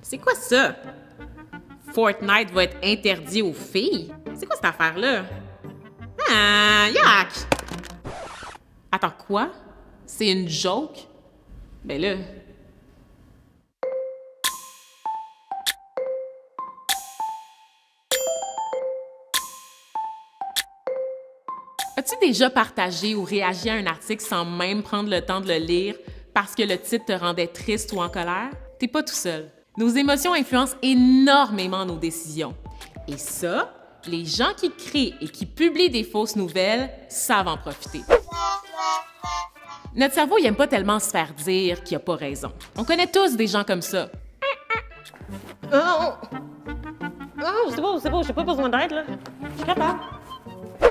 C'est quoi ça? Fortnite va être interdit aux filles? C'est quoi cette affaire-là? Ah, yak! Attends, quoi? C'est une joke? Ben là... As-tu déjà partagé ou réagi à un article sans même prendre le temps de le lire parce que le titre te rendait triste ou en colère? T'es pas tout seul. Nos émotions influencent énormément nos décisions. Et ça, les gens qui créent et qui publient des fausses nouvelles savent en profiter. Notre cerveau, il aime pas tellement se faire dire qu'il a pas raison. On connaît tous des gens comme ça. Oh, c'est bon, j'ai pas besoin d'aide, là. Je suis capable.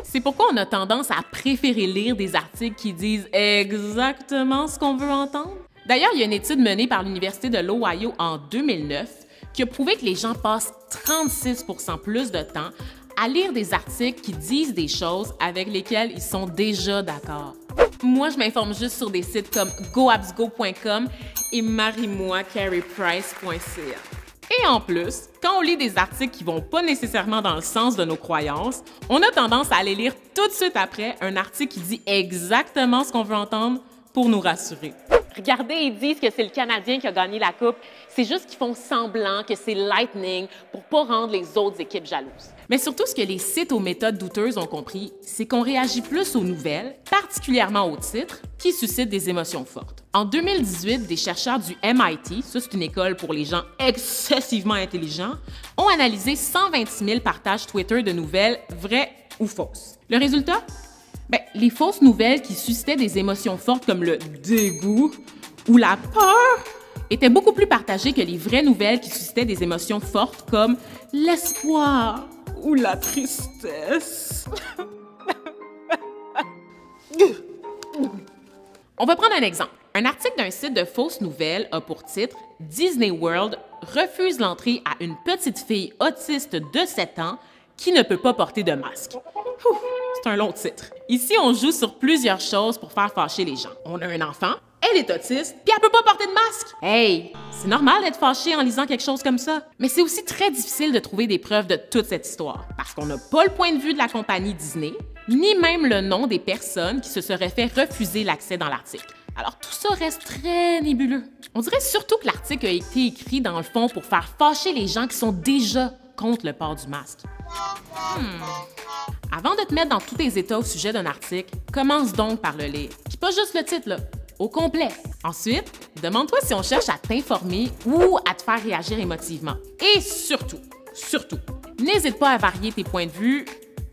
C'est pourquoi on a tendance à préférer lire des articles qui disent exactement ce qu'on veut entendre. D'ailleurs, il y a une étude menée par l'Université de l'Ohio en 2009 qui a prouvé que les gens passent 36 % plus de temps à lire des articles qui disent des choses avec lesquelles ils sont déjà d'accord. Moi, je m'informe juste sur des sites comme goabsgo.com et mariemoicarrieprice.ca. Et en plus, quand on lit des articles qui vont pas nécessairement dans le sens de nos croyances, on a tendance à aller lire tout de suite après un article qui dit exactement ce qu'on veut entendre pour nous rassurer. Regardez, ils disent que c'est le Canadien qui a gagné la Coupe. C'est juste qu'ils font semblant que c'est Lightning pour pas rendre les autres équipes jalouses. Mais surtout, ce que les sites aux méthodes douteuses ont compris, c'est qu'on réagit plus aux nouvelles, particulièrement aux titres, qui suscitent des émotions fortes. En 2018, des chercheurs du MIT, ça c'est une école pour les gens excessivement intelligents, ont analysé 126 000 partages Twitter de nouvelles vraies ou fausses. Le résultat? Les fausses nouvelles qui suscitaient des émotions fortes comme le dégoût ou la peur étaient beaucoup plus partagées que les vraies nouvelles qui suscitaient des émotions fortes comme l'espoir ou la tristesse. On va prendre un exemple. Un article d'un site de fausses nouvelles a pour titre « Disney World refuse l'entrée à une petite fille autiste de 7 ans qui ne peut pas porter de masque ». C'est un long titre. Ici, on joue sur plusieurs choses pour faire fâcher les gens. On a un enfant, elle est autiste, puis elle peut pas porter de masque. Hey, c'est normal d'être fâché en lisant quelque chose comme ça. Mais c'est aussi très difficile de trouver des preuves de toute cette histoire, parce qu'on n'a pas le point de vue de la compagnie Disney, ni même le nom des personnes qui se seraient fait refuser l'accès dans l'article. Alors tout ça reste très nébuleux. On dirait surtout que l'article a été écrit dans le fond pour faire fâcher les gens qui sont déjà contre le port du masque. Avant de te mettre dans tous tes états au sujet d'un article, commence donc par le lire. Puis pas juste le titre, là, au complet. Ensuite, demande-toi si on cherche à t'informer ou à te faire réagir émotivement. Et surtout, n'hésite pas à varier tes points de vue,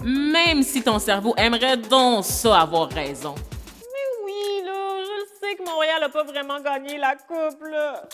même si ton cerveau aimerait donc ça avoir raison. Mais oui, là, je le sais que Montréal n'a pas vraiment gagné la Coupe, là.